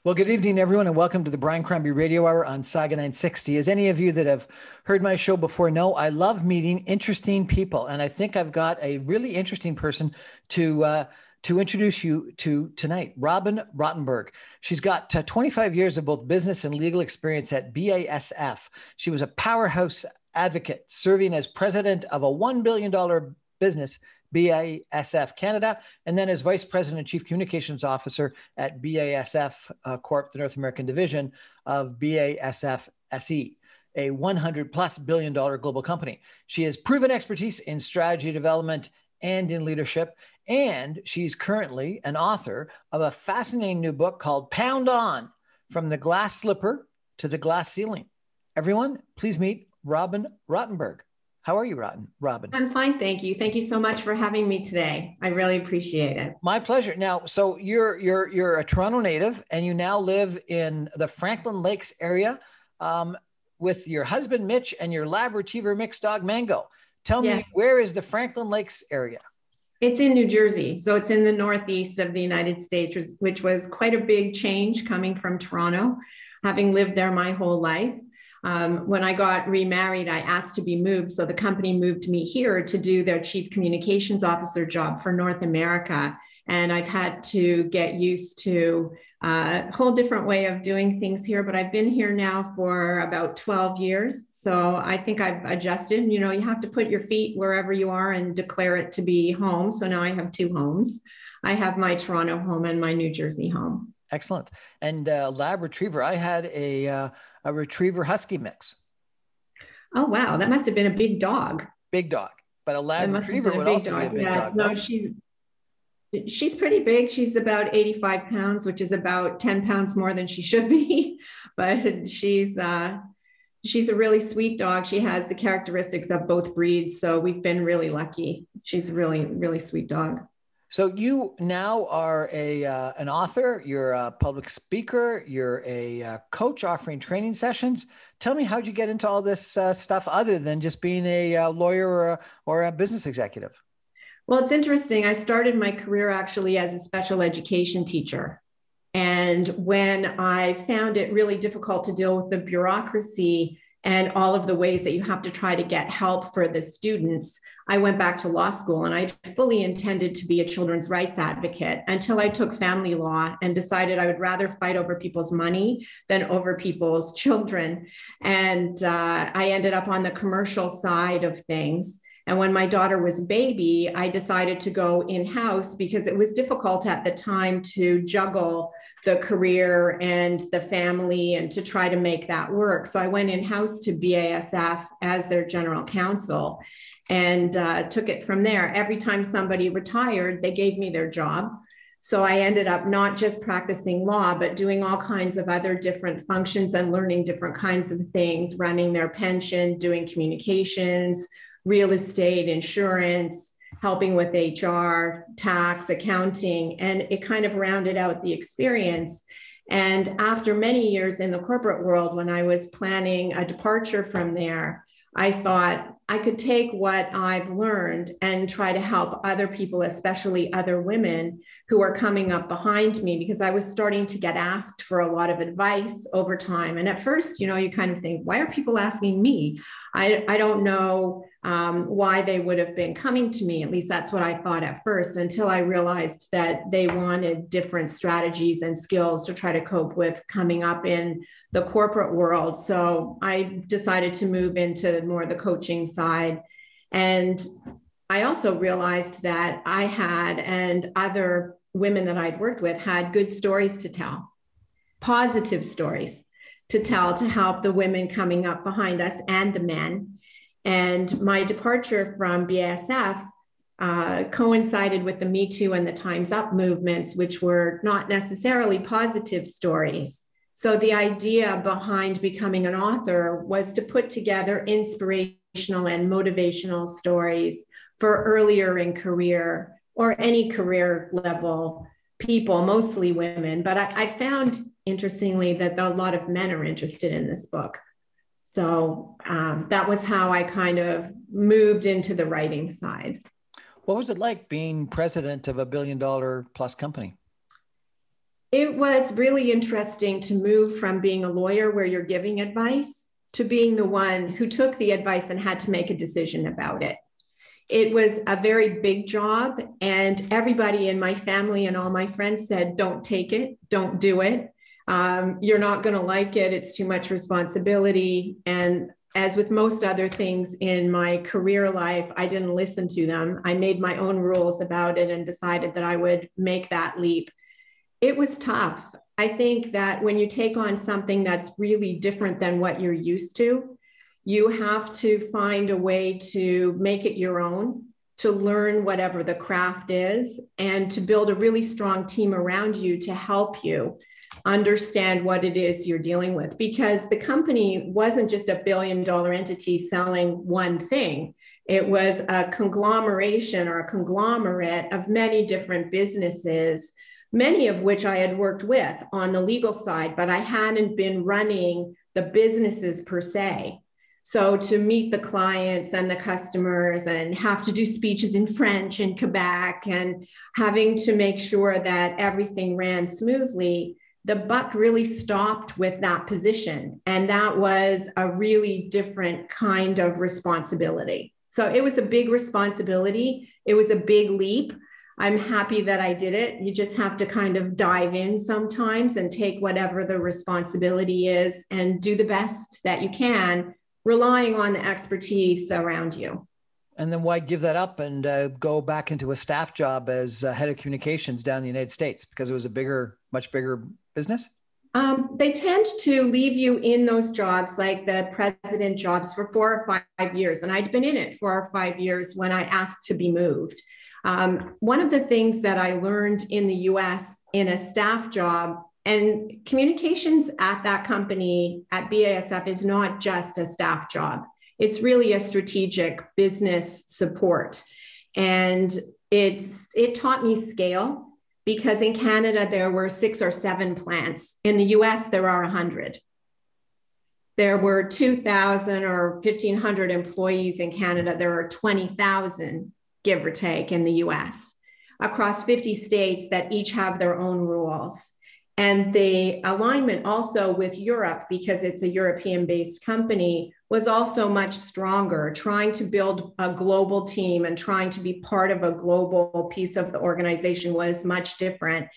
Well, good evening, everyone, and welcome to the Brian Crombie Radio Hour on Saga 960. As any of you that have heard my show before know, I love meeting interesting people, and I think I've got a really interesting person to introduce you to tonight, Robin Rottenberg. She's got 25 years of both business and legal experience at BASF. She was a powerhouse advocate, serving as president of a $1 billion business, BASF Canada, and then as Vice President and Chief Communications Officer at BASF Corp, the North American division of BASF SE, a $100+ billion global company. She has proven expertise in strategy development and in leadership, and she's currently an author of a fascinating new book called Pound On, From the Glass Slipper to the Glass Ceiling. Everyone, please meet Robin Rottenberg. How are you, Robin? I'm fine, thank you. Thank you so much for having me today. I really appreciate it. My pleasure. Now, so you're a Toronto native, and you now live in the Franklin Lakes area with your husband Mitch and your Lab Retriever mixed dog Mango. Tell me, where is the Franklin Lakes area? It's in New Jersey, so it's in the northeast of the United States, which was quite a big change coming from Toronto, having lived there my whole life. When I got remarried, I asked to be moved. So the company moved me here to do their chief communications officer job for North America. And I've had to get used to a whole different way of doing things here, but I've been here now for about 12 years. So I think I've adjusted. You know, you have to put your feet wherever you are and declare it to be home. So now I have two homes. I have my Toronto home and my New Jersey home. Excellent. And Lab Retriever, I had a Retriever Husky mix. Oh, wow. That must have been a big dog. Big dog. But a Lab Retriever would also be a big dog. No, she's pretty big. She's about 85 pounds, which is about 10 pounds more than she should be. But she's a really sweet dog. She has the characteristics of both breeds. So we've been really lucky. She's a really, really sweet dog. So you now are an author, you're a public speaker, you're a coach offering training sessions. Tell me, how'd you get into all this stuff other than just being a lawyer or a business executive? Well, it's interesting. I started my career actually as a special education teacher. And when I found it really difficult to deal with the bureaucracy and all of the ways that you have to try to get help for the students, I went back to law school, and I fully intended to be a children's rights advocate until I took family law and decided I would rather fight over people's money than over people's children. And I ended up on the commercial side of things. And when my daughter was a baby, I decided to go in-house because it was difficult at the time to juggle the career and the family and to try to make that work. So I went in-house to BASF as their general counsel and took it from there. Every time somebody retired, they gave me their job. So I ended up not just practicing law, but doing all kinds of other different functions and learning different kinds of things, running their pension, doing communications, real estate, insurance, helping with HR, tax, accounting, and it kind of rounded out the experience. And after many years in the corporate world, when I was planning a departure from there, I thought I could take what I've learned and try to help other people, especially other women who are coming up behind me, because I was starting to get asked for a lot of advice over time. And at first, you know, you kind of think, why are people asking me? I don't know why they would have been coming to me. At least that's what I thought at first, until I realized that they wanted different strategies and skills to try to cope with coming up in the corporate world. So I decided to move into more the coaching side. And I also realized that I had, and other women that I'd worked with had, good stories to tell, positive stories to tell to help the women coming up behind us and the men. And my departure from BASF coincided with the Me Too and the Time's Up movements, which were not necessarily positive stories. So the idea behind becoming an author was to put together inspirational and motivational stories for earlier in career or any career level people, mostly women. But I found, interestingly, that a lot of men are interested in this book. So that was how I kind of moved into the writing side. What was it like being president of a $1 billion+ company? It was really interesting to move from being a lawyer where you're giving advice to being the one who took the advice and had to make a decision about it. It was a very big job, and everybody in my family and all my friends said, don't take it, don't do it. You're not going to like it. It's too much responsibility. And as with most other things in my career life, I didn't listen to them. I made my own rules about it and decided that I would make that leap. It was tough. I think that when you take on something that's really different than what you're used to, you have to find a way to make it your own, to learn whatever the craft is, and to build a really strong team around you to help you understand what it is you're dealing with. Because the company wasn't just a billion-dollar entity selling one thing. It was a conglomeration or a conglomerate of many different businesses, many of which I had worked with on the legal side, but I hadn't been running the businesses per se. So to meet the clients and the customers and have to do speeches in French in Quebec and having to make sure that everything ran smoothly, the buck really stopped with that position. And that was a really different kind of responsibility. So it was a big responsibility. It was a big leap. I'm happy that I did it. You just have to kind of dive in sometimes and take whatever the responsibility is and do the best that you can, relying on the expertise around you. And then why give that up and go back into a staff job as head of communications down in the United States? Because it was a much bigger business? They tend to leave you in those jobs, like the president jobs, for 4 or 5 years. And I'd been in it 4 or 5 years when I asked to be moved. One of the things that I learned in the US in a staff job, and communications at that company at BASF is not just a staff job. It's really a strategic business support. And it taught me scale, because in Canada, there were 6 or 7 plants. In the US, there are 100. There were 2,000 or 1,500 employees in Canada. There are 20,000, give or take, in the US, across 50 states that each have their own rules. And the alignment also with Europe, because it's a European-based company, was also much stronger, trying to build a global team and trying to be part of a global piece of the organization was much different.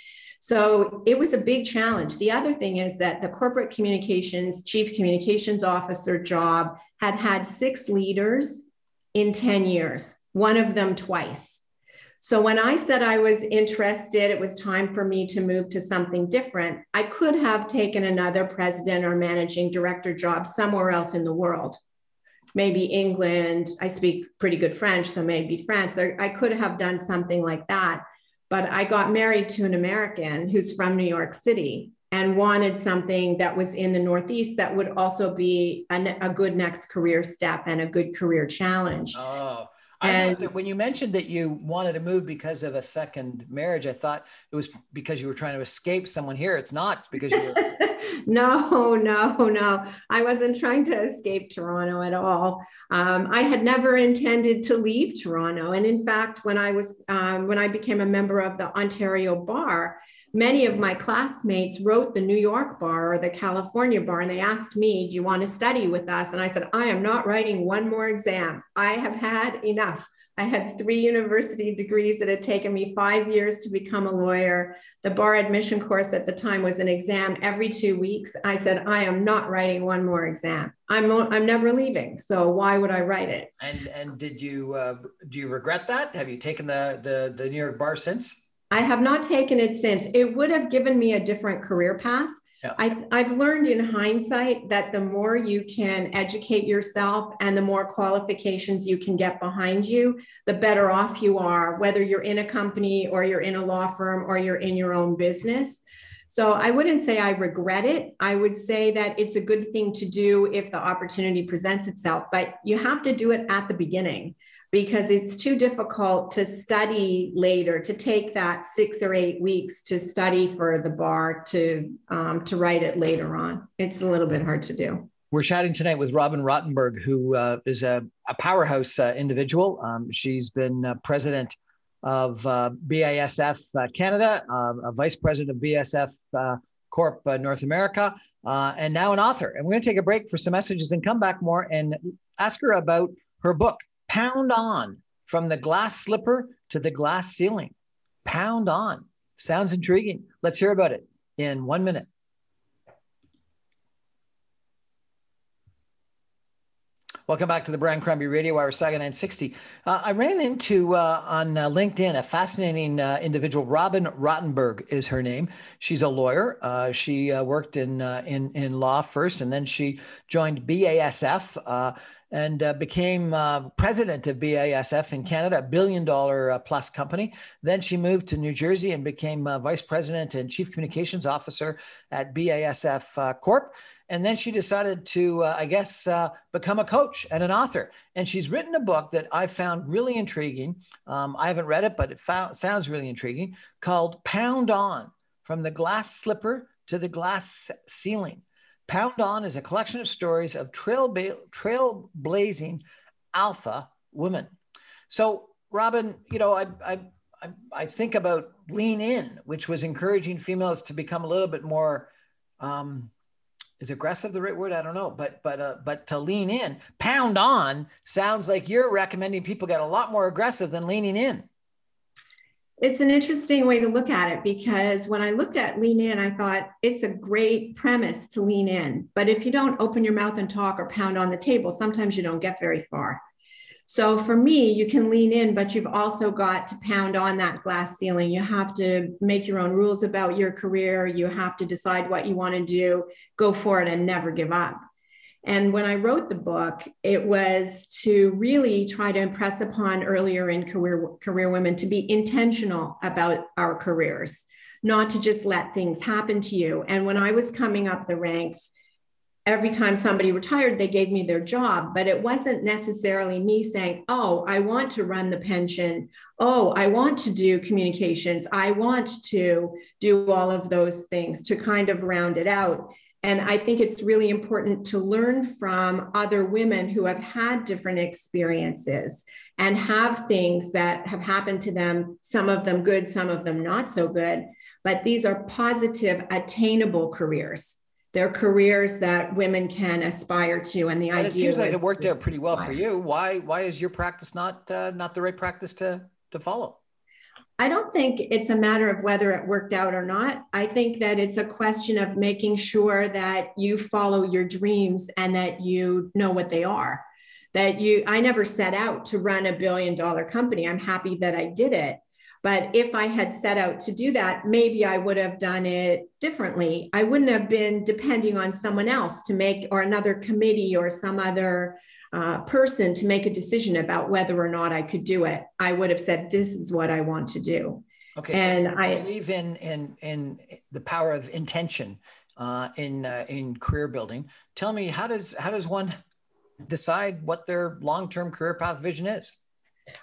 So it was a big challenge. The other thing is that the corporate communications, chief communications officer job had 6 leaders in 10 years, one of them twice. So when I said I was interested, it was time for me to move to something different. I could have taken another president or managing director job somewhere else in the world, maybe England. I speak pretty good French, so maybe France. I could have done something like that. But I got married to an American who's from New York City and wanted something that was in the Northeast that would also be a good next career step and a good career challenge. Oh. I thought that when you mentioned that you wanted to move because of a second marriage, I thought it was because you were trying to escape someone here. It's not. It's because you were... No. I wasn't trying to escape Toronto at all. I had never intended to leave Toronto. And in fact, when I became a member of the Ontario Bar, many of my classmates wrote the New York bar or the California bar, and they asked me, do you want to study with us? And I said, I am not writing one more exam. I have had enough. I had 3 university degrees. It had taken me 5 years to become a lawyer. The bar admission course at the time was an exam every 2 weeks. I said, I am not writing one more exam. I'm never leaving. So why would I write it? And do you regret that? Have you taken the New York bar since? I have not taken it since. It would have given me a different career path. Yeah. I've learned in hindsight that the more you can educate yourself and the more qualifications you can get behind you, the better off you are, whether you're in a company or you're in a law firm or you're in your own business. So I wouldn't say I regret it. I would say that it's a good thing to do if the opportunity presents itself, but you have to do it at the beginning, because it's too difficult to study later, to take that 6 or 8 weeks to study for the bar, to write it later on. It's a little bit hard to do. We're chatting tonight with Robin Rottenberg, who is a powerhouse individual. She's been president BASF Canada, a vice president of BASF Corp North America, and now an author. And we're going to take a break for some messages and come back more and ask her about her book, Pound On, From the Glass Slipper to the Glass Ceiling. Pound On. Sounds intriguing. Let's hear about it in 1 minute. Welcome back to the Brian Crombie Radio Hour, Saga 960. I ran into on LinkedIn a fascinating individual. Robin Rottenberg is her name. She's a lawyer. She worked in law first, and then she joined BASF and became president of BASF in Canada, $1 billion plus company. Then she moved to New Jersey and became vice president and chief communications officer at BASF Corp. And then she decided to, become a coach and an author. And she's written a book that I found really intriguing. I haven't read it, but it sounds really intriguing, called Pound On, From the Glass Slipper to the Glass Ceiling. Pound On is a collection of stories of trailblazing alpha women. So, Robin, I think about Lean In, which was encouraging females to become a little bit more, is aggressive the right word? I don't know, but to lean in. Pound On sounds like you're recommending people get a lot more aggressive than leaning in. It's an interesting way to look at it, because when I looked at Lean In, I thought it's a great premise to lean in. But if you don't open your mouth and talk or pound on the table, sometimes you don't get very far. So for me, you can lean in, but you've also got to pound on that glass ceiling. You have to make your own rules about your career. You have to decide what you want to do, go for it, and never give up. And when I wrote the book, it was to really try to impress upon earlier in career women to be intentional about our careers, not to just let things happen to you. And when I was coming up the ranks, every time somebody retired, they gave me their job, but it wasn't necessarily me saying, oh, I want to run the pension. Oh, I want to do communications. I want to do all of those things to kind of round it out. And I think it's really important to learn from other women who have had different experiences and have things that have happened to them, some of them good, some of them not so good, but these are positive, attainable careers. They're careers that women can aspire to, and it seems like it worked out pretty well for you. Why is your practice not the right practice to follow? I don't think it's a matter of whether it worked out or not. I think that it's a question of making sure that you follow your dreams and that you know what they are. I never set out to run $1 billion company. I'm happy that I did it. But if I had set out to do that, maybe I would have done it differently. I wouldn't have been depending on someone else to make, or another committee or some other person to make a decision about whether or not I could do it. I would have said, this is what I want to do. Okay. And so I believe in the power of intention in career building. Tell me, how does one decide what their long-term career path vision is?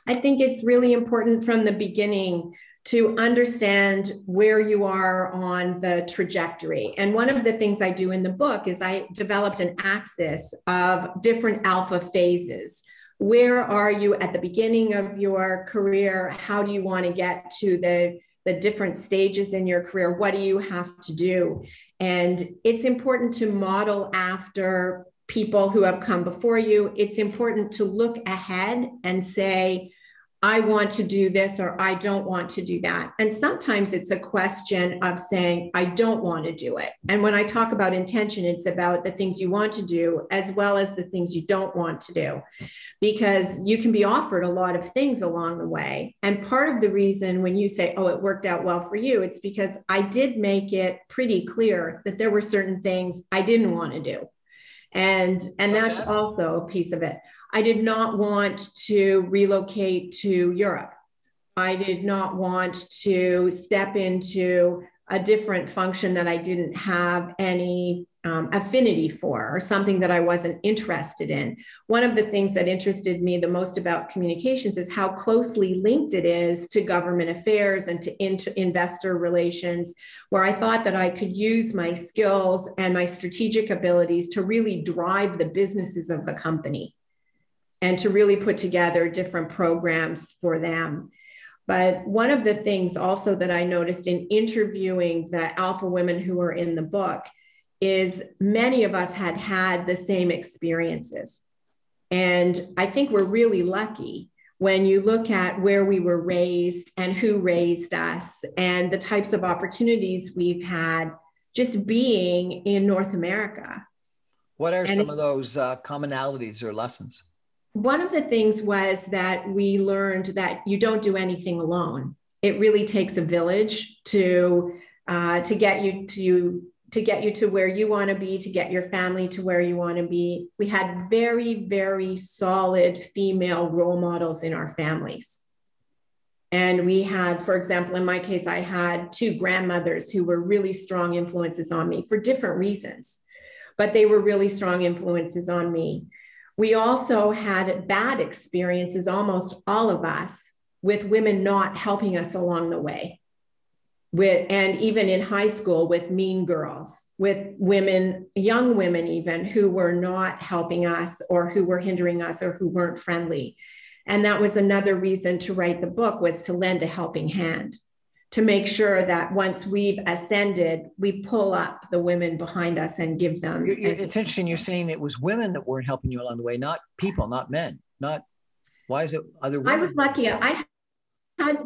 I think it's really important from the beginning to understand where you are on the trajectory. And one of the things I do in the book is I developed an axis of different alpha phases. Where are you at the beginning of your career? How do you want to get to the different stages in your career? What do you have to do? And it's important to model after people who have come before you. It's important to look ahead and say, I want to do this, or I don't want to do that. And sometimes it's a question of saying, I don't want to do it. And when I talk about intention, it's about the things you want to do as well as the things you don't want to do, because you can be offered a lot of things along the way. And part of the reason when you say, oh, it worked out well for you, it's because I did make it pretty clear that there were certain things I didn't want to do. And that's also a piece of it. I did not want to relocate to Europe. I did not want to step into a different function that I didn't have any affinity for, or something that I wasn't interested in. One of the things that interested me the most about communications is how closely linked it is to government affairs and to investor relations, where I thought that I could use my skills and my strategic abilities to really drive the businesses of the company and to really put together different programs for them. But one of the things also that I noticed in interviewing the alpha women who were in the book is many of us had had the same experiences. And I think we're really lucky when you look at where we were raised and who raised us and the types of opportunities we've had just being in North America. What are some of those commonalities or lessons? One of the things was that we learned that you don't do anything alone. It really takes a village to get you to where you want to be, to get your family to where you want to be. We had very, very solid female role models in our families. And we had, for example, in my case, I had two grandmothers who were really strong influences on me for different reasons, but they were really strong influences on me. We also had bad experiences, almost all of us, with women not helping us along the way. And even in high school with mean girls, with women, young women even, who were not helping us or who were hindering us or who weren't friendly. And that was another reason to write the book, was to lend a helping hand, to make sure that once we've ascended, we pull up the women behind us and give them. It's interesting. You're saying it was women that weren't helping you along the way, not people, not men, why is it other women? I was lucky. I had,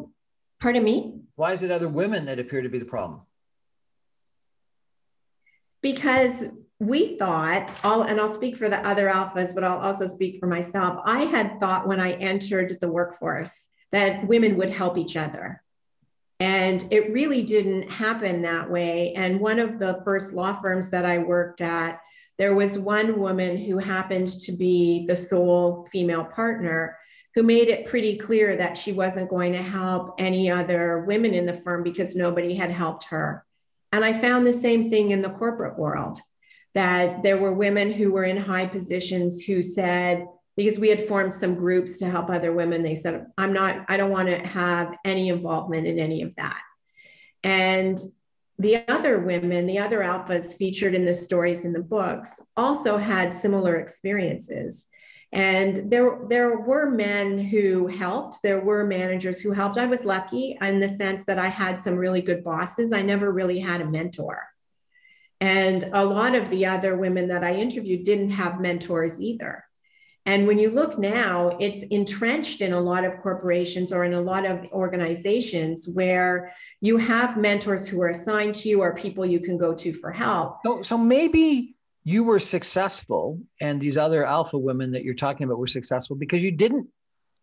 pardon me? Why is it other women that appear to be the problem? Because we thought, and I'll speak for the other alphas, but I'll also speak for myself. I had thought when I entered the workforce that women would help each other. And it really didn't happen that way. And one of the first law firms that I worked at, there was one woman who happened to be the sole female partner who made it pretty clear that she wasn't going to help any other women in the firm because nobody had helped her. And I found the same thing in the corporate world, that there were women who were in high positions who said, because we had formed some groups to help other women, they said, I don't want to have any involvement in any of that. And the other women, the other alphas featured in the stories in the books, also had similar experiences. And there were men who helped. There were managers who helped. I was lucky in the sense that I had some really good bosses. I never really had a mentor. And a lot of the other women that I interviewed didn't have mentors either. And when you look now, it's entrenched in a lot of corporations or in a lot of organizations where you have mentors who are assigned to you or people you can go to for help. So maybe you were successful and these other alpha women that you're talking about were successful because you didn't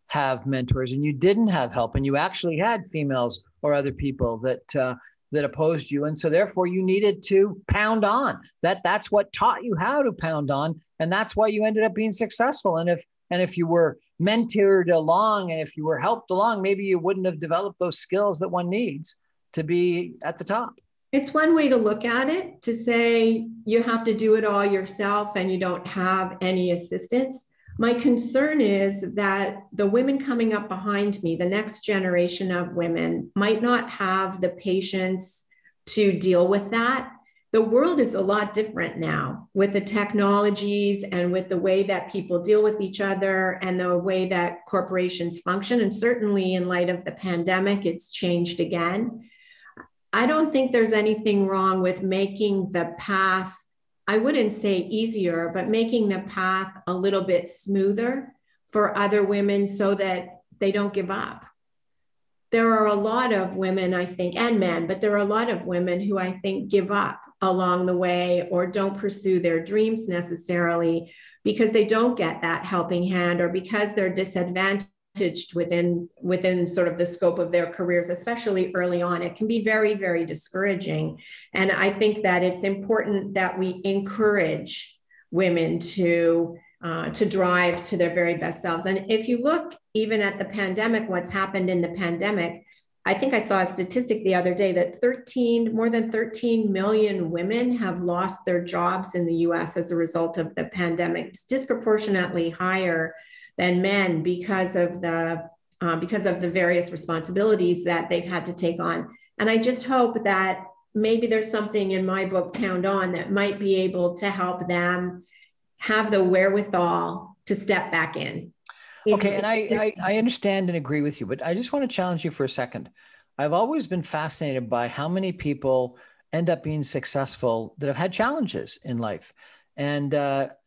have mentors and you didn't have help and you actually had females or other people that opposed you. And so therefore you needed to pound on. That's what taught you how to pound on. And that's why you ended up being successful. And if you were mentored along and if you were helped along, maybe you wouldn't have developed those skills that one needs to be at the top. It's one way to look at it, to say you have to do it all yourself and you don't have any assistance. My concern is that the women coming up behind me, the next generation of women, might not have the patience to deal with that. The world is a lot different now with the technologies and with the way that people deal with each other and the way that corporations function. And certainly in light of the pandemic, it's changed again. I don't think there's anything wrong with making the path, I wouldn't say easier, but making the path a little bit smoother for other women so that they don't give up. There are a lot of women, I think, and men, but there are a lot of women who I think give up along the way or don't pursue their dreams necessarily because they don't get that helping hand or because they're disadvantaged within sort of the scope of their careers, especially early on. It can be very, very discouraging. And I think that it's important that we encourage women to drive to their very best selves. And if you look even at the pandemic, what's happened in the pandemic, I think I saw a statistic the other day that more than 13 million women have lost their jobs in the US as a result of the pandemic. It's disproportionately higher than men because of the various responsibilities that they've had to take on. And I just hope that maybe there's something in my book, Pound On, that might be able to help them have the wherewithal to step back in. Okay. And I understand and agree with you, but I just want to challenge you for a second. I've always been fascinated by how many people end up being successful that have had challenges in life. And,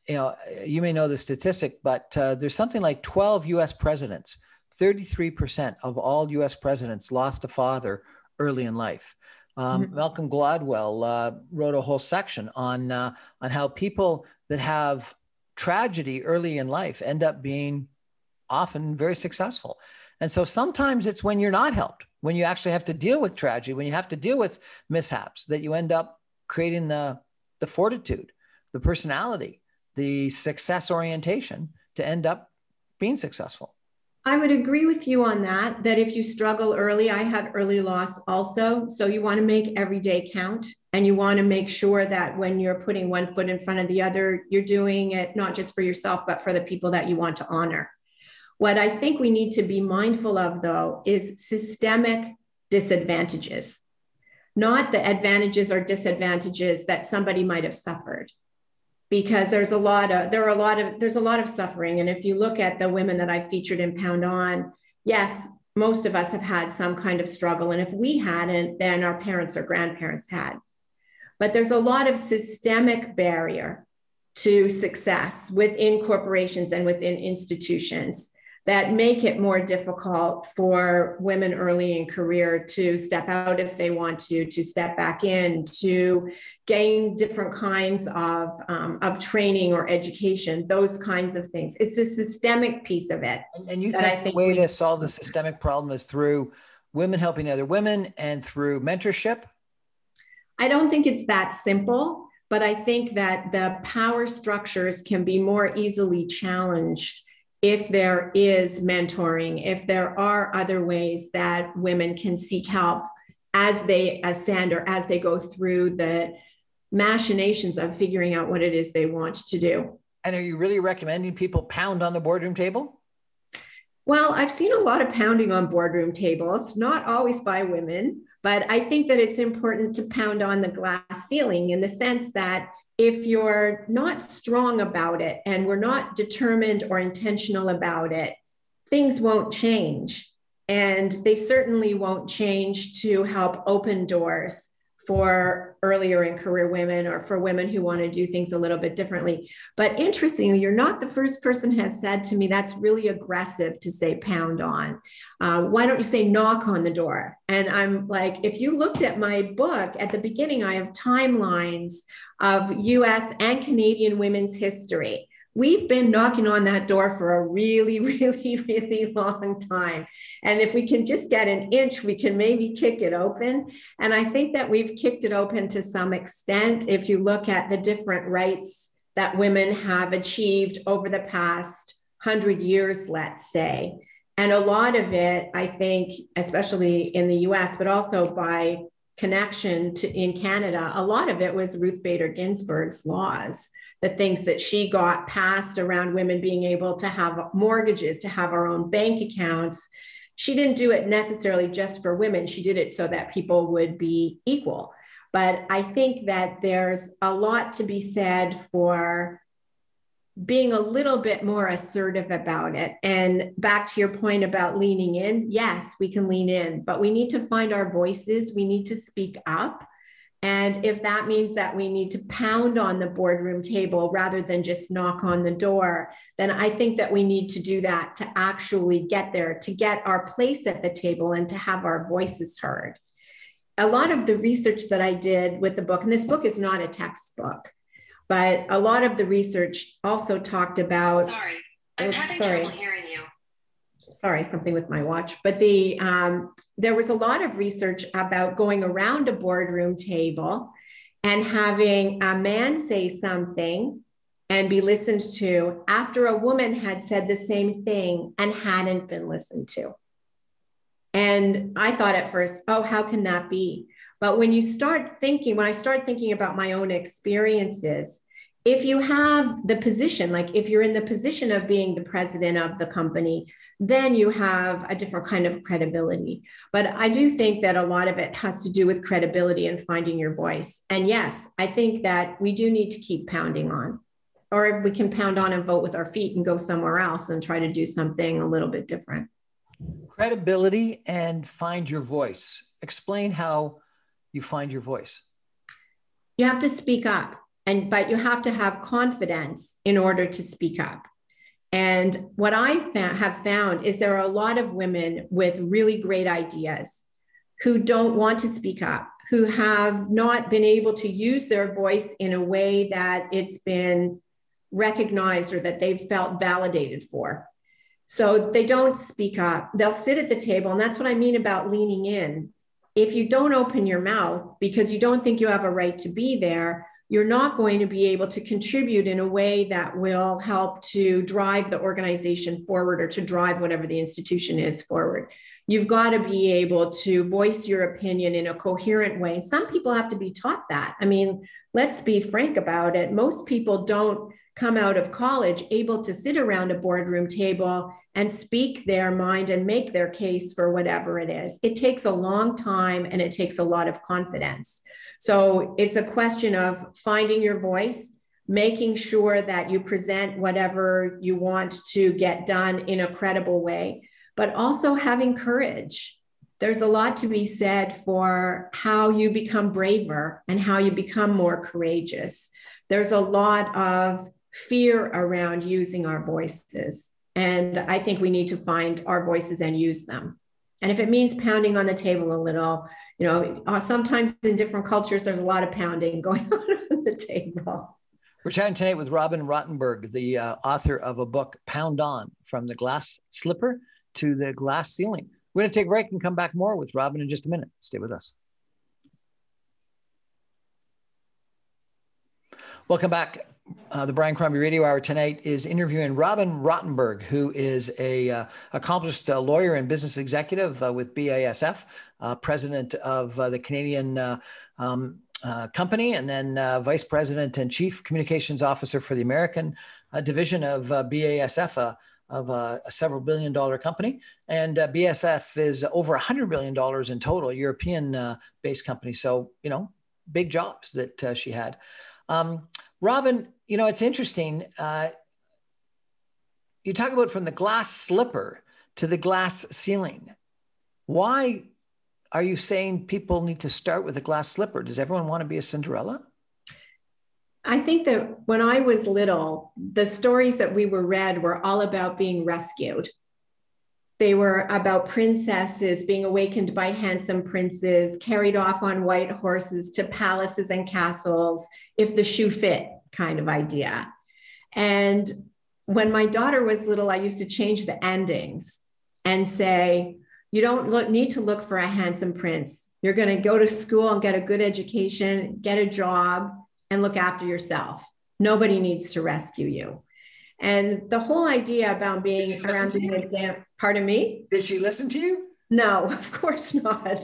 you may know the statistic, but there's something like 12 US presidents, 33% of all US presidents lost a father early in life. Malcolm Gladwell wrote a whole section on how people that have tragedy early in life end up being often very successful. And so sometimes it's when you're not helped, when you actually have to deal with tragedy, when you have to deal with mishaps, that you end up creating the fortitude, the personality, the success orientation to end up being successful. I would agree with you on that if you struggle early, I had early loss also. So you want to make every day count, and you want to make sure that when you're putting one foot in front of the other, you're doing it not just for yourself, but for the people that you want to honor. What I think we need to be mindful of, though, is systemic disadvantages, not the advantages or disadvantages that somebody might have suffered. Because there's a lot of suffering. And if you look at the women that I featured in Pound On, yes, most of us have had some kind of struggle. And if we hadn't, then our parents or grandparents had. But there's a lot of systemic barrier to success within corporations and within institutions that make it more difficult for women early in career to step out if they want to step back in, to gain different kinds of training or education, those kinds of things. It's a systemic piece of it. And you think the way to solve the systemic problem is through women helping other women and through mentorship? I don't think it's that simple, but I think that the power structures can be more easily challenged if there is mentoring, if there are other ways that women can seek help as they ascend or as they go through the machinations of figuring out what it is they want to do. And are you really recommending people pound on the boardroom table? Well, I've seen a lot of pounding on boardroom tables, not always by women, but I think that it's important to pound on the glass ceiling in the sense that if you're not strong about it and we're not determined or intentional about it, things won't change. And they certainly won't change to help open doors for earlier in career women or for women who want to do things a little bit differently. But interestingly, you're not the first person who has said to me, that's really aggressive to say pound on. Why don't you say knock on the door? And I'm like, if you looked at my book at the beginning, I have timelines of US and Canadian women's history. We've been knocking on that door for a really, really, really long time. And if we can just get an inch, we can maybe kick it open. And I think that we've kicked it open to some extent. If you look at the different rights that women have achieved over the past 100 years, let's say. And a lot of it, I think, especially in the US, but also by connection to in Canada, a lot of it was Ruth Bader Ginsburg's laws, the things that she got passed around women being able to have mortgages, to have our own bank accounts. She didn't do it necessarily just for women. She did it so that people would be equal. But I think that there's a lot to be said for being a little bit more assertive about it. And back to your point about leaning in, yes, we can lean in, but we need to find our voices. We need to speak up. And if that means that we need to pound on the boardroom table rather than just knock on the door, then I think that we need to do that to actually get there, to get our place at the table and to have our voices heard. A lot of the research that I did with the book, and this book is not a textbook, but a lot of the research also talked about. Sorry, I'm having trouble hearing you. Sorry, something with my watch. But there was a lot of research about going around a boardroom table and having a man say something and be listened to after a woman had said the same thing and hadn't been listened to. And I thought at first, oh, how can that be? But when I start thinking about my own experiences, if you have the position, like if you're in the position of being the president of the company, then you have a different kind of credibility. But I do think that a lot of it has to do with credibility and finding your voice. And yes, I think that we do need to keep pounding on. or we can pound on and vote with our feet and go somewhere else and try to do something a little bit different. Credibility and find your voice. Explain how you find your voice. You have to speak up, but you have to have confidence in order to speak up. And what I have found is there are a lot of women with really great ideas who don't want to speak up, who have not been able to use their voice in a way that it's been recognized or that they've felt validated for. So they don't speak up. They'll sit at the table. And that's what I mean about leaning in. If you don't open your mouth because you don't think you have a right to be there, you're not going to be able to contribute in a way that will help to drive the organization forward or to drive whatever the institution is forward. You've got to be able to voice your opinion in a coherent way. Some people have to be taught that. I mean, let's be frank about it. Most people don't come out of college able to sit around a boardroom table and speak their mind and make their case for whatever it is. It takes a long time and it takes a lot of confidence. So it's a question of finding your voice, making sure that you present whatever you want to get done in a credible way, but also having courage. There's a lot to be said for how you become braver and how you become more courageous. There's a lot of fear around using our voices. And I think we need to find our voices and use them. And if it means pounding on the table a little, sometimes in different cultures, there's a lot of pounding going on the table. We're chatting tonight with Robin Rottenberg, the author of a book, Pound On, From the Glass Slipper to the Glass Ceiling. We're going to take a break and come back more with Robin in just a minute. Stay with us. Welcome back. The Brian Crombie Radio Hour tonight is interviewing Robin Rottenberg, who is a accomplished lawyer and business executive with BASF, president of the Canadian company, and then vice president and chief communications officer for the American division of BASF, of a several billion-dollar company. And BASF is over $100 billion in total, European-based company. So, big jobs that she had. Robin, it's interesting. You talk about from the glass slipper to the glass ceiling. Why are you saying people need to start with a glass slipper? Does everyone want to be a Cinderella? I think that when I was little, the stories that we were read were all about being rescued. They were about princesses being awakened by handsome princes, carried off on white horses to palaces and castles, if the shoe fit kind of idea. And when my daughter was little, I used to change the endings and say, you don't need to look for a handsome prince. You're going to go to school and get a good education, get a job, and look after yourself. Nobody needs to rescue you. And the whole idea about being around the exam, pardon me? Did she listen to you? No, of course not.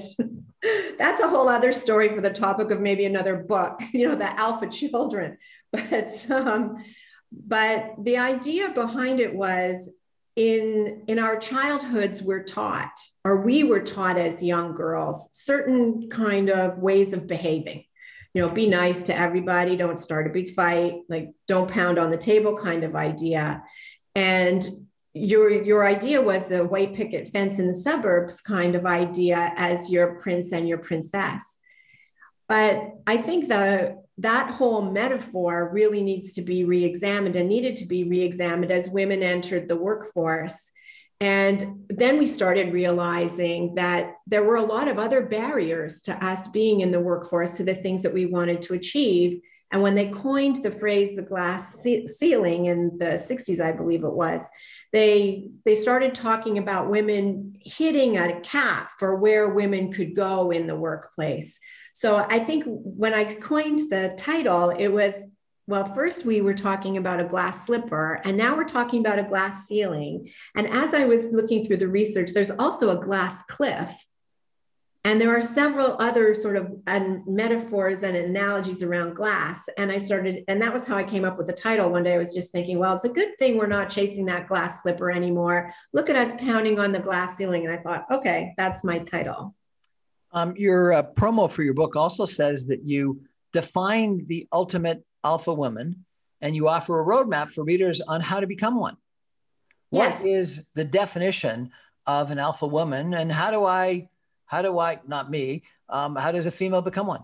That's a whole other story for the topic of maybe another book, the alpha children. But the idea behind it was in our childhoods, we were taught as young girls, certain kind of ways of behaving. Be nice to everybody, don't start a big fight, like don't pound on the table kind of idea. And your idea was the white picket fence in the suburbs kind of idea as your prince and your princess. But I think that whole metaphor really needs to be reexamined and needed to be reexamined as women entered the workforce. And then we started realizing that there were a lot of other barriers to us being in the workforce, to the things that we wanted to achieve. And when they coined the phrase, the glass ceiling in the 60s, I believe it was, they started talking about women hitting a cap for where women could go in the workplace. So I think when I coined the title, it was, well, first we were talking about a glass slipper, and now we're talking about a glass ceiling. And as I was looking through the research, there's also a glass cliff. And there are several other sort of metaphors and analogies around glass. And that was how I came up with the title. One day I was just thinking, well, it's a good thing we're not chasing that glass slipper anymore. Look at us pounding on the glass ceiling. And I thought, okay, that's my title. Your promo for your book also says that you define the ultimate alpha woman and you offer a roadmap for readers on how to become one. Yes. What is the definition of an alpha woman, and how does a female become one?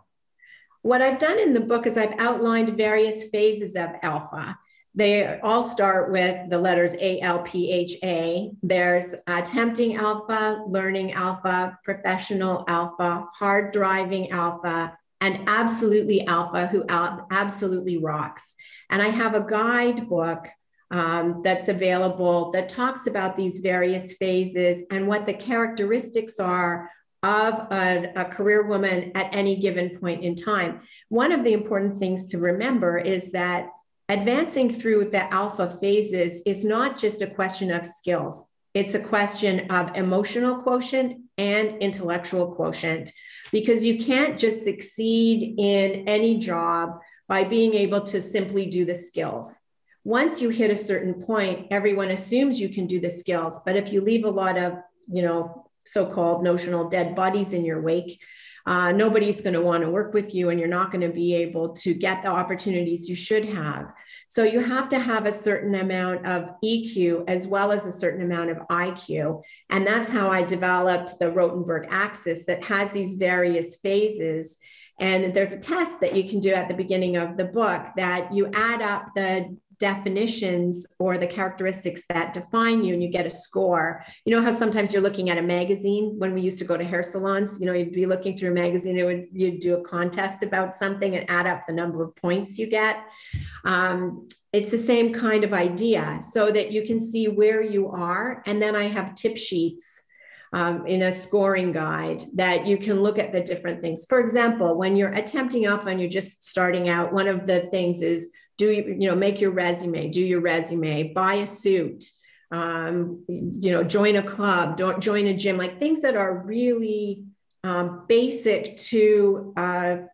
What I've done in the book is I've outlined various phases of alpha. They all start with the letters ALPHA. There's attempting alpha, learning alpha, professional alpha, hard driving alpha, and absolutely alpha, who absolutely rocks. And I have a guidebook that's available that talks about these various phases and what the characteristics are of a career woman at any given point in time. One of the important things to remember is that advancing through the alpha phases is not just a question of skills. It's a question of emotional quotient and intellectual quotient, because you can't just succeed in any job by being able to simply do the skills. Once you hit a certain point, everyone assumes you can do the skills. But if you leave a lot of, so-called notional dead bodies in your wake, nobody's going to want to work with you, and you're not going to be able to get the opportunities you should have. So you have to have a certain amount of EQ as well as a certain amount of IQ. And that's how I developed the Rottenberg axis that has these various phases. And there's a test that you can do at the beginning of the book that you add up the definitions or the characteristics that define you, and you get a score. You know how sometimes you're looking at a magazine when we used to go to hair salons, you'd be looking through a magazine, you'd do a contest about something and add up the number of points you get. It's the same kind of idea, so that you can see where you are. And then I have tip sheets in a scoring guide that you can look at the different things. For example, when you're attempting alpha and you're just starting out, one of the things is make your resume, do your resume, buy a suit, join a club, don't join a gym, like things that are really basic to a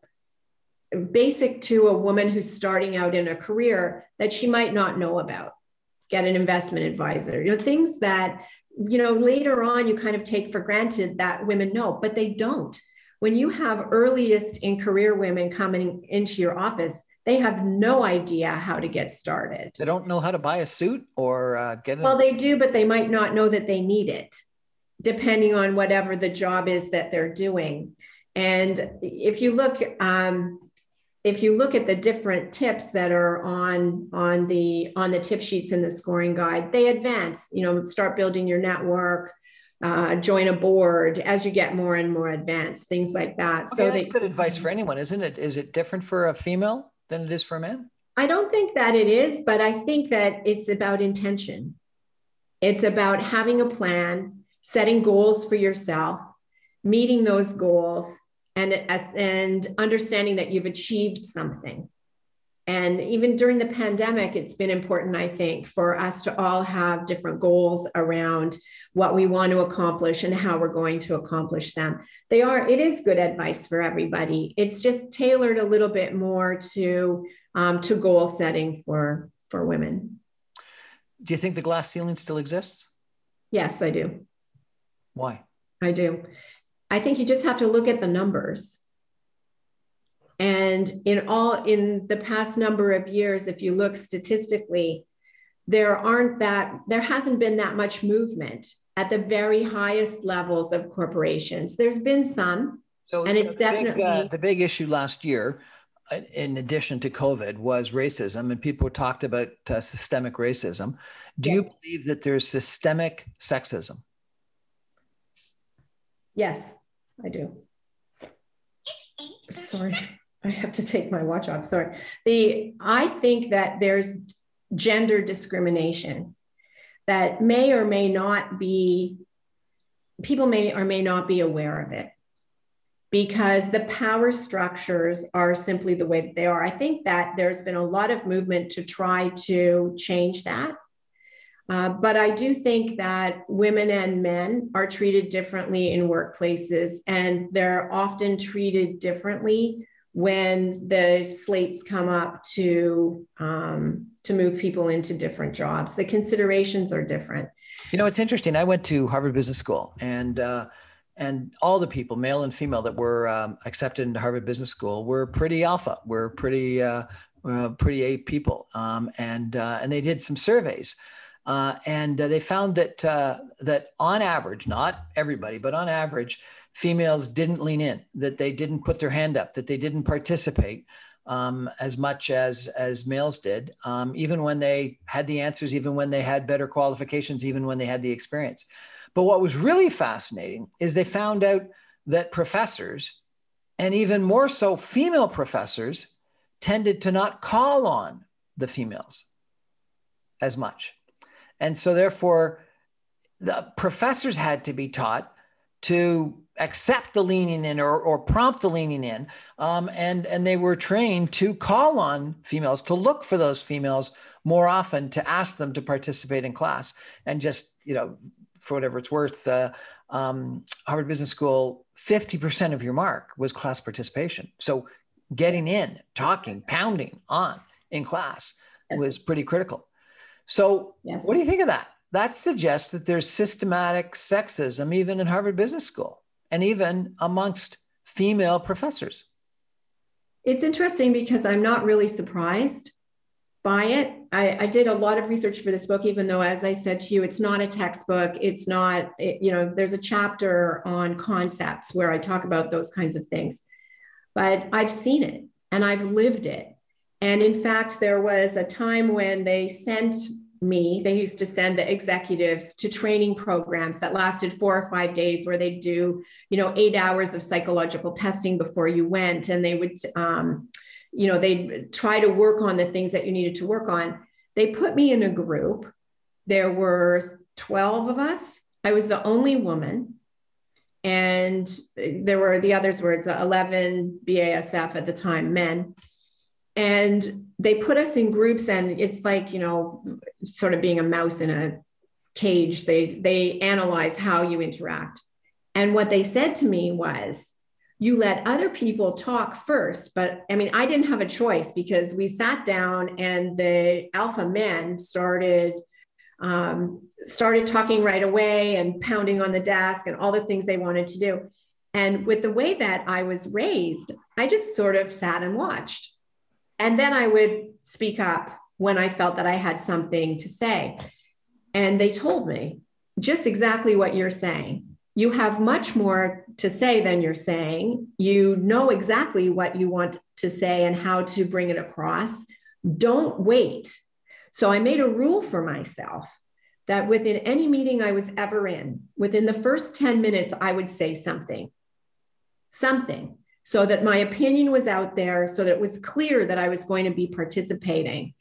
woman who's starting out in a career that she might not know about. Get an investment advisor, things that, later on you kind of take for granted that women know, but they don't. When you have earliest in career women coming into your office, they have no idea how to get started. They don't know how to buy a suit or get it. Well, they do, but they might not know that they need it, depending on whatever the job is that they're doing. And if you look at the different tips that are on the tip sheets in the scoring guide, they advance. Start building your network. Join a board as you get more and more advanced, things like that. Okay, so that's good advice for anyone, isn't it? Is it different for a female than it is for a man? I don't think that it is, but I think that it's about intention. It's about having a plan, setting goals for yourself, meeting those goals, and understanding that you've achieved something. And even during the pandemic, it's been important, I think, for us to all have different goals around what we want to accomplish and how we're going to accomplish them. It is good advice for everybody. It's just tailored a little bit more to goal setting for women. Do you think the glass ceiling still exists? Yes, I do. Why? I do. I think you just have to look at the numbers. And in the past number of years, if you look statistically, there hasn't been that much movement at the very highest levels of corporations. There's been some, and it's definitely the big issue last year, in addition to COVID, was racism, and people talked about systemic racism. Do you believe that there's systemic sexism? Yes, I do. Sorry, I have to take my watch off. Sorry. I think that there's gender discrimination that may or may not be, people may or may not be aware of it, because the power structures are simply the way that they are. I think that there's been a lot of movement to try to change that. But I do think that women and men are treated differently in workplaces, and they're often treated differently when the slates come up to move people into different jobs. The considerations are different. It's interesting. I went to Harvard Business School, and all the people, male and female, that were accepted into Harvard Business School were pretty alpha. We're pretty pretty A people. And they did some surveys. And they found that on average, not everybody, but on average, females didn't lean in, that they didn't put their hand up, that they didn't participate as much as males did, even when they had the answers, even when they had better qualifications, even when they had the experience. But what was really fascinating is they found out that professors, and even more so female professors, tended to not call on the females as much. And so therefore, the professors had to be taught to accept the leaning in or prompt the leaning in. And they were trained to call on females, to look for those females more often, to ask them to participate in class. And just, for whatever it's worth, Harvard Business School, 50% of your mark was class participation. So getting in, talking, pounding on in class was pretty critical. So What do you think of that? That suggests that there's systematic sexism even in Harvard Business School and even amongst female professors. It's interesting because I'm not really surprised by it. I did a lot of research for this book, even though, as I said to you, it's not a textbook. It's not, there's a chapter on concepts where I talk about those kinds of things. But I've seen it and I've lived it. And in fact, there was a time when they used to send the executives to training programs that lasted 4 or 5 days where they'd do, 8 hours of psychological testing before you went. And they would, they'd try to work on the things that you needed to work on. They put me in a group. There were 12 of us. I was the only woman. And the others were 11 BASF at the time, men. And they put us in groups, and it's like, sort of being a mouse in a cage. They analyze how you interact. And what they said to me was, you let other people talk first. But I mean, I didn't have a choice because we sat down and the alpha men started talking right away and pounding on the desk and all the things they wanted to do. And with the way that I was raised, I just sort of sat and watched. And then I would speak up when I felt that I had something to say. And they told me just exactly what you're saying. You have much more to say than you're saying. You know exactly what you want to say and how to bring it across. Don't wait. So I made a rule for myself that within any meeting I was ever in, within the first 10 minutes, I would say something, so that my opinion was out there, so that it was clear that I was going to be participating,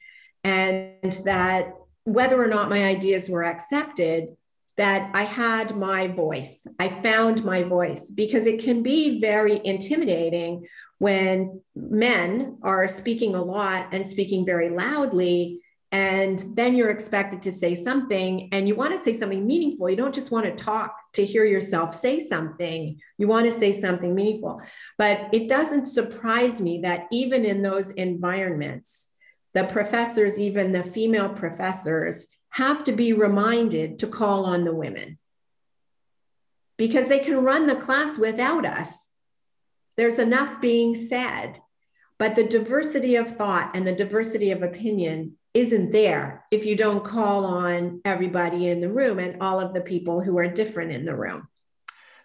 and that whether or not my ideas were accepted, that I had my voice. I found my voice, because it can be very intimidating when men are speaking a lot and speaking very loudly, and then you're expected to say something, and you want to say something meaningful. You don't just want to talk to hear yourself say something. You want to say something meaningful. But it doesn't surprise me that even in those environments, the professors, even the female professors, have to be reminded to call on the women, because they can run the class without us. There's enough being said, but the diversity of thought and the diversity of opinion isn't there if you don't call on everybody in the room and all of the people who are different in the room.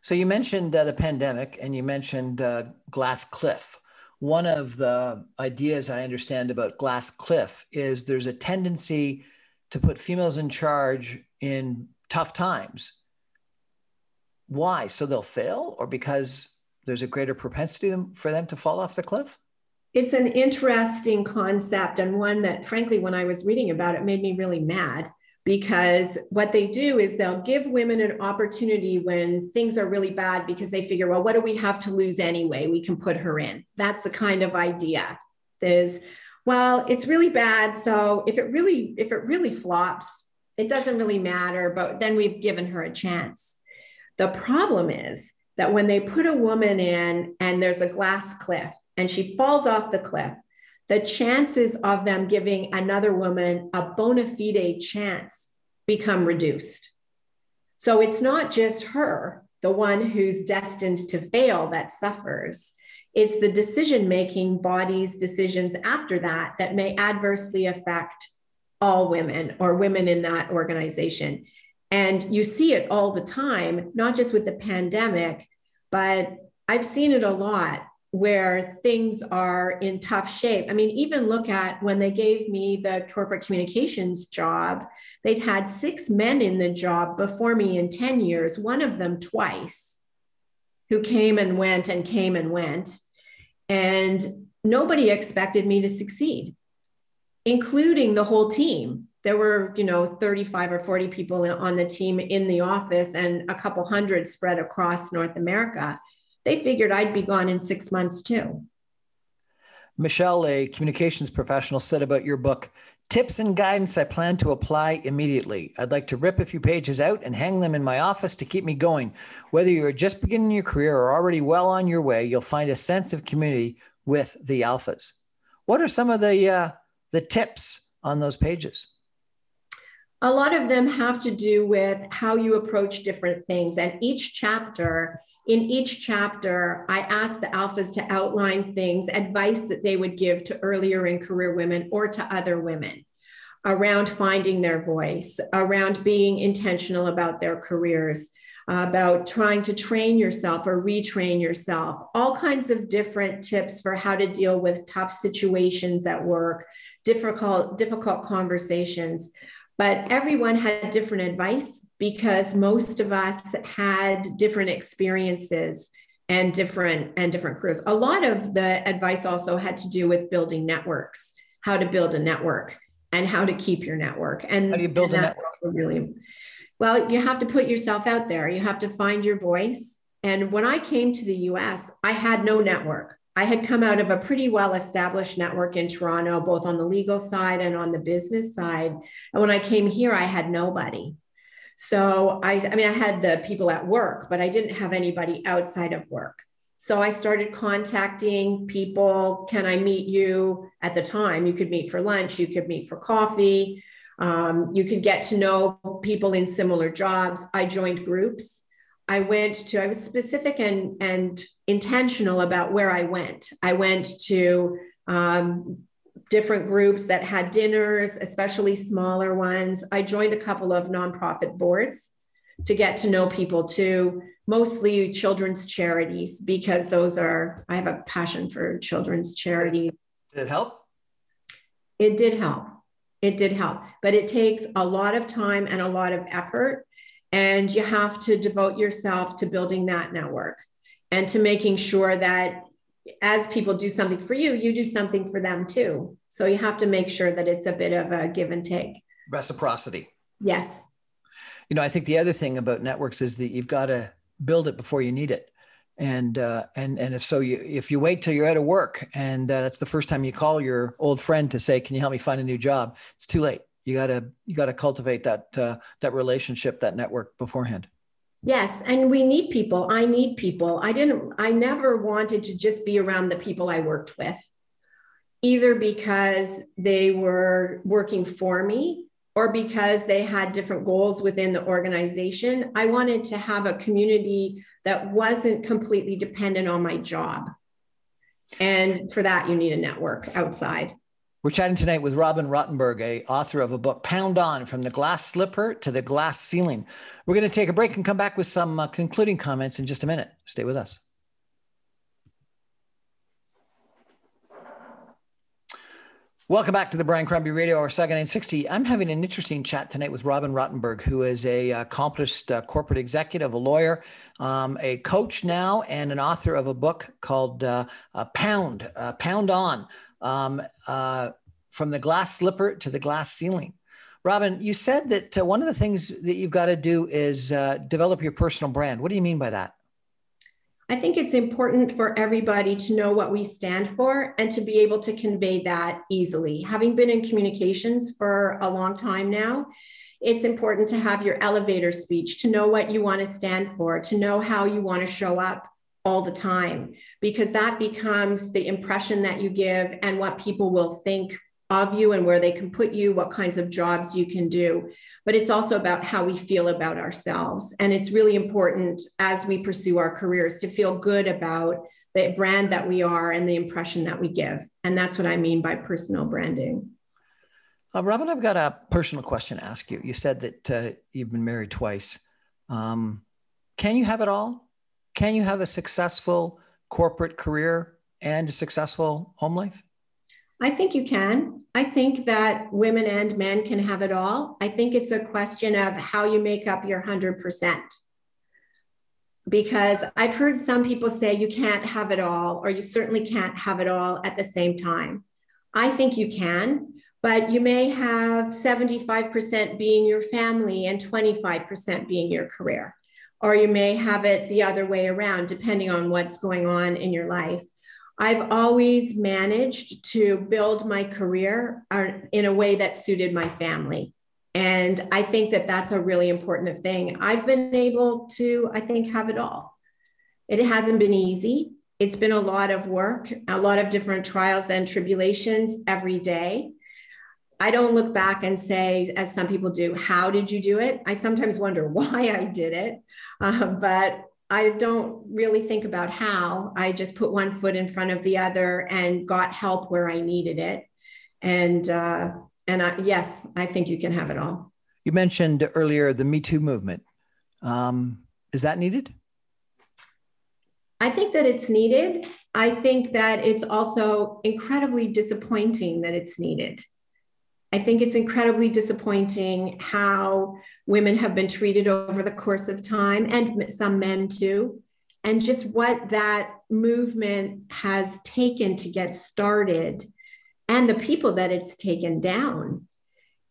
So you mentioned the pandemic, and you mentioned glass cliff. One of the ideas I understand about glass cliff is there's a tendency to put females in charge in tough times. Why? So they'll fail, or because there's a greater propensity for them to fall off the cliff? It's an interesting concept, and one that, frankly, when I was reading about it, made me really mad, because what they do is they'll give women an opportunity when things are really bad, because they figure, well, what do we have to lose anyway? We can put her in. That's the kind of idea. Is, well, it's really bad, so if it really flops, it doesn't really matter, but then we've given her a chance. The problem is that when they put a woman in and there's a glass cliff and she falls off the cliff, the chances of them giving another woman a bona fide chance become reduced. So it's not just her, the one who's destined to fail, that suffers. It's the decision-making body's decisions after that that may adversely affect all women or women in that organization. And you see it all the time, not just with the pandemic, but I've seen it a lot where things are in tough shape. I mean, even look at when they gave me the corporate communications job, they'd had 6 men in the job before me in 10 years, one of them twice, who came and went and came and went. And nobody expected me to succeed, including the whole team. There were, 35 or 40 people on the team in the office and a couple hundred spread across North America. They figured I'd be gone in 6 months too. Michelle, a communications professional, said about your book, "Tips and guidance I plan to apply immediately. I'd like to rip a few pages out and hang them in my office to keep me going. Whether you're just beginning your career or already well on your way, you'll find a sense of community with the alphas." What are some of the tips on those pages? A lot of them have to do with how you approach different things. And in each chapter, I asked the alphas to outline things, advice that they would give to earlier in career women or to other women around finding their voice, around being intentional about their careers, about trying to train yourself or retrain yourself, all kinds of different tips for how to deal with tough situations at work, difficult conversations. But everyone had different advice because most of us had different experiences and different careers. A lot of the advice also had to do with building networks, how to build a network and how to keep your network. And how do you build a network? Really, well, you have to put yourself out there. You have to find your voice. And when I came to the US, I had no network. I had come out of a pretty well-established network in Toronto, both on the legal side and on the business side. And when I came here, I had nobody. So I had the people at work, but I didn't have anybody outside of work. So I started contacting people. Can I meet you? At the time, you could meet for lunch, you could meet for coffee. You could get to know people in similar jobs. I joined groups. I was specific and intentional about where I went. I went to different groups that had dinners, especially smaller ones. I joined a couple of nonprofit boards to get to know people too, mostly children's charities, because I have a passion for children's charities. Did it help? It did help. It did help, but it takes a lot of time and a lot of effort. And you have to devote yourself to building that network and to making sure that as people do something for you, you do something for them too. So you have to make sure that it's a bit of a give and take. Reciprocity. Yes. I think the other thing about networks is that you've got to build it before you need it. And if you wait till you're out of work and that's the first time you call your old friend to say, "Can you help me find a new job?" It's too late. You gotta cultivate that relationship, that network beforehand. Yes, and we need people. I need people. I never wanted to just be around the people I worked with, either because they were working for me or because they had different goals within the organization. I wanted to have a community that wasn't completely dependent on my job. And for that, you need a network outside. We're chatting tonight with Rottenberg, a author of a book, Pound On, From the Glass Slipper to the Glass Ceiling. We're going to take a break and come back with some concluding comments in just a minute. Stay with us. Welcome back to the Brian Crombie Radio Hour, Saga 960. I'm having an interesting chat tonight with Robin Rottenberg, who is a accomplished corporate executive, a lawyer, a coach now, and an author of a book called Pound On. From the glass slipper to the glass ceiling. Robin, you said that one of the things that you've got to do is develop your personal brand. What do you mean by that? I think it's important for everybody to know what we stand for and to be able to convey that easily. Having been in communications for a long time now, it's important to have your elevator speech, to know what you want to stand for, to know how you want to show up all the time, because that becomes the impression that you give and what people will think of you and where they can put you, what kinds of jobs you can do. But it's also about how we feel about ourselves. And it's really important as we pursue our careers to feel good about the brand that we are and the impression that we give. And that's what I mean by personal branding. Robin, I've got a personal question to ask you. You said that you've been married twice. Can you have it all? Can you have a successful corporate career and a successful home life? I think you can. I think that women and men can have it all. I think it's a question of how you make up your 100%. Because I've heard some people say you can't have it all, or you certainly can't have it all at the same time. I think you can, but you may have 75% being your family and 25% being your career. Or you may have it the other way around, depending on what's going on in your life. I've always managed to build my career in a way that suited my family. And I think that that's a really important thing. I've been able to, I think, have it all. It hasn't been easy. It's been a lot of work, a lot of different trials and tribulations every day. I don't look back and say, as some people do, how did you do it? I sometimes wonder why I did it, but I don't really think about how. I just put one foot in front of the other and got help where I needed it. And yes, I think you can have it all. You mentioned earlier the Me Too movement. Is that needed? I think that it's needed. I think that it's also incredibly disappointing that it's needed. I think it's incredibly disappointing how women have been treated over the course of time, and some men too, and just what that movement has taken to get started and the people that it's taken down.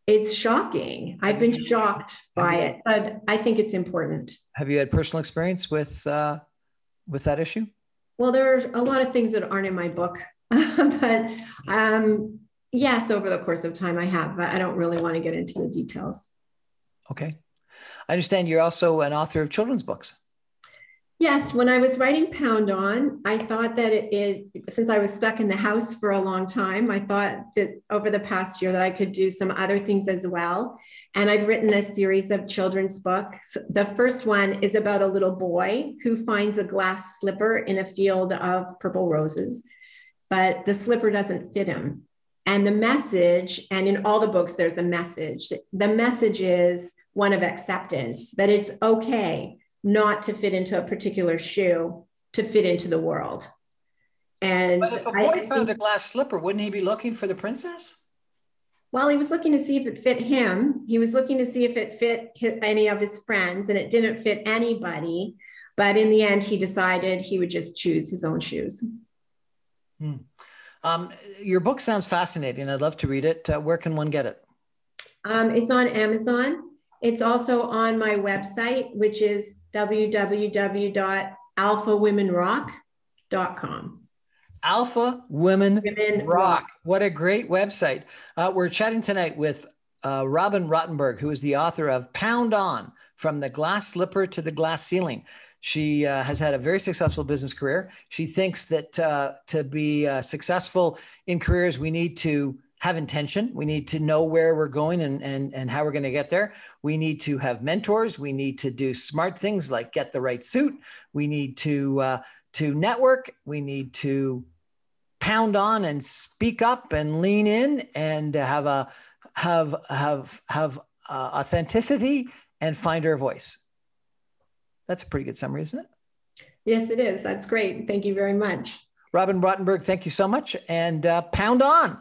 It's shocking. I've been shocked by it, but I think it's important. Have you had personal experience with that issue? Well, there are a lot of things that aren't in my book, but yes, over the course of time I have, but I don't really want to get into the details. Okay. I understand you're also an author of children's books. Yes. When I was writing Pound On, I thought that since I was stuck in the house for a long time, I thought that over the past year that I could do some other things as well. And I've written a series of children's books. The first one is about a little boy who finds a glass slipper in a field of purple roses, but the slipper doesn't fit him. And the message, and in all the books, there's a message. The message is one of acceptance, that it's okay not to fit into a particular shoe, to fit into the world. And but if a boy found a glass slipper, wouldn't he be looking for the princess? Well, he was looking to see if it fit him. He was looking to see if it fit any of his friends, and it didn't fit anybody. But in the end, he decided he would just choose his own shoes. Your book sounds fascinating. I'd love to read it. Where can one get it? It's on Amazon. It's also on my website, which is www.alphawomenrock.com. Alpha Women Rock. What a great website. We're chatting tonight with Robin Rottenberg, who is the author of Pound On, From the Glass Slipper to the Glass Ceiling. She has had a very successful business career. She thinks that to be successful in careers, we need to have intention. We need to know where we're going and how we're going to get there. We need to have mentors. We need to do smart things like get the right suit. We need to network. We need to pound on and speak up and lean in and have authenticity and find our voice. That's a pretty good summary, isn't it? Yes, it is. That's great. Thank you very much. Robin Rottenberg, thank you so much. And pound on.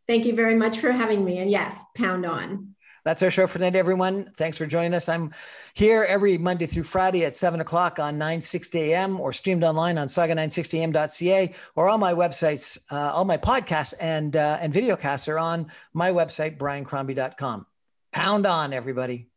Thank you very much for having me. And yes, pound on. That's our show for tonight, everyone. Thanks for joining us. I'm here every Monday through Friday at 7 o'clock on 960 AM or streamed online on saga960am.ca or all my websites, all my podcasts and videocasts are on my website, briancrombie.com. Pound on, everybody.